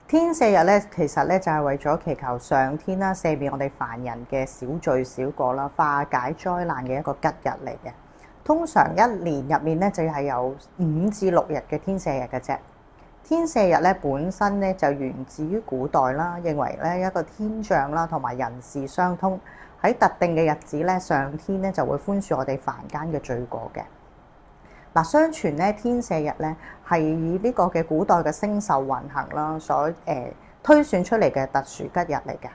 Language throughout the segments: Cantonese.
天赦日咧，其實咧就係為咗祈求上天啦，赦免我哋凡人嘅小罪小過啦，化解災難嘅一個吉日嚟嘅。通常一年入面咧，就係有5至6日嘅天赦日嘅啫。天赦日咧本身咧就源自於古代啦，認為咧一個天象啦同埋人事相通，喺特定嘅日子咧，上天咧就會寬恕我哋凡間嘅罪過嘅。嗱，相傳咧天赦日咧係以呢個嘅古代嘅星宿運行啦，所推算出嚟嘅特殊吉日嚟嘅。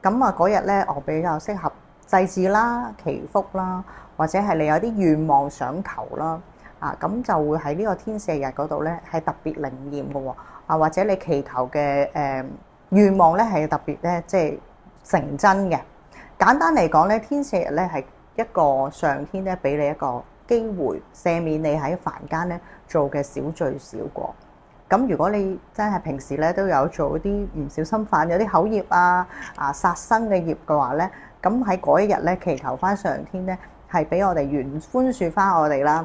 咁啊嗰日咧，我比較適合祭祀啦、祈福啦，或者係你有啲願望想求啦，咁就會喺呢個天赦日嗰度咧係特別靈驗嘅喎，或者你祈求嘅願望咧係特別咧即係成真嘅。簡單嚟講咧，天赦日咧係一個上天咧俾你一個機會赦免你喺凡間咧做嘅小罪小過。咁如果你真係平時咧都有做啲唔小心犯有啲口業殺生嘅業嘅話咧，咁喺嗰一日咧祈求翻上天咧係俾我哋寬恕翻我哋啦。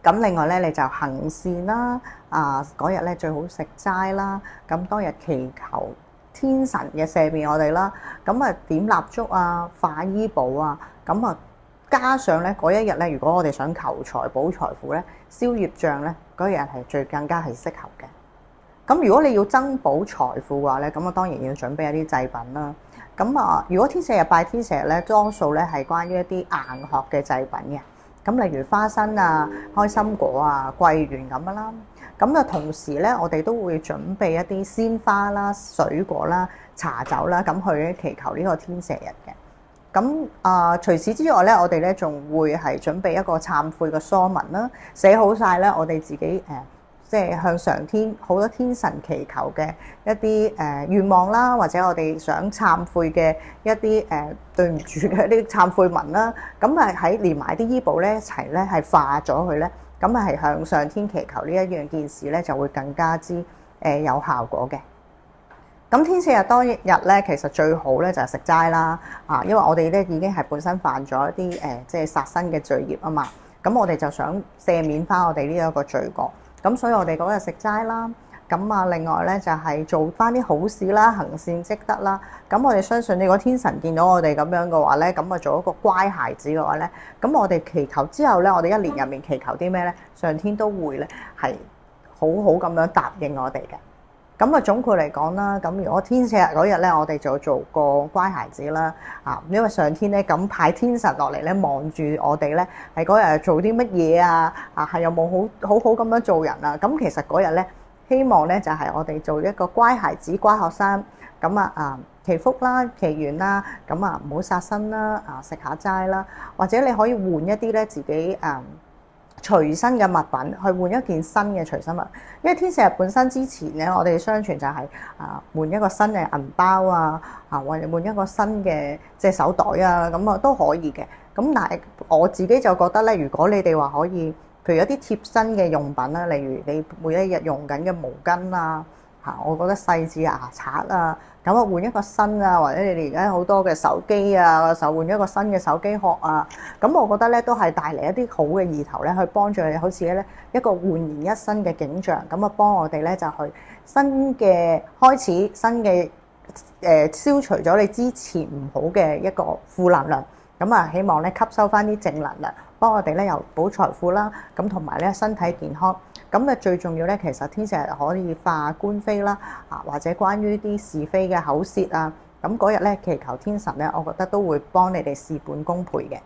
咁另外咧你就行善啦，嗰日咧最好食齋啦。咁當日祈求天神嘅赦免我哋啦。咁啊點蠟燭啊、化衣寶啊，咁啊加上咧嗰一日咧，如果我哋想求財寶財富咧，燒業障咧，嗰日係更加係適合嘅。咁如果你要增補財富嘅話咧，咁啊當然要準備一啲祭品啦。咁如果天赦日拜天赦日咧，多數咧係關於一啲硬殼嘅祭品嘅。咁例如花生啊、開心果啊、桂圓咁樣啦。咁啊同時咧，我哋都會準備一啲鮮花啦、水果啦、茶酒啦，咁去祈求呢個天赦日嘅。咁除此之外咧，我哋咧仲會係準備一個懺悔嘅疏文啦，寫好晒咧我哋自己即係向上天好多天神祈求嘅一啲願望啦，或者我哋想懺悔嘅一啲對唔住嘅啲懺悔文啦，咁喺連埋啲醫寶咧一齊咧係化咗佢咧，咁係向上天祈求呢一樣件事咧就會更加之有效果嘅。咁天赦日當日咧，其實最好咧就係食齋啦，因為我哋咧已經係本身犯咗一啲即係殺生嘅罪業啊嘛，咁我哋就想赦免翻我哋呢一個罪過，咁所以我哋嗰日食齋啦。咁另外咧就係做翻啲好事啦，行善積德啦。咁我哋相信，如果天神見到我哋咁樣嘅話咧，咁做一個乖孩子嘅話咧，咁我哋祈求之後咧，我哋一年入面祈求啲咩咧，上天都會咧係好好咁樣答應我哋嘅。咁總括嚟講啦，咁如果天赦日嗰日咧，我哋就做個乖孩子啦，因為上天咧咁派天神落嚟咧，望住我哋咧，係嗰日做啲乜嘢係有冇好好咁樣做人啊？咁其實嗰日咧，希望咧就係我哋做一個乖孩子、乖學生，咁祈福啦、祈願啦，咁唔好殺生啦，食下齋啦，或者你可以換一啲咧自己隨身嘅物品，去換一件新嘅隨身物，因為天赦日本身之前咧，我哋相傳就係換一個新嘅銀包或者換一個新嘅即係手袋咁都可以嘅。咁但係我自己就覺得咧，如果你哋話可以，譬如一啲貼身嘅用品啦，例如你每一日用緊嘅毛巾我覺得細緻牙刷咁換一個新或者你哋而家好多嘅手機就換一個新嘅手機殼咁我覺得咧都係帶嚟一啲好嘅意頭咧，去幫助你好似咧一個煥然一新嘅景象，咁幫我哋咧就去新嘅開始，新嘅消除咗你之前唔好嘅一個負能量，咁希望咧吸收翻啲正能量，幫我哋咧又補財富啦，咁同埋咧身體健康。咁最重要咧，其實天赦日可以化官非啦，或者關於啲是非嘅口舌咁嗰日咧祈求天神咧，我覺得都會幫你哋事半功倍嘅。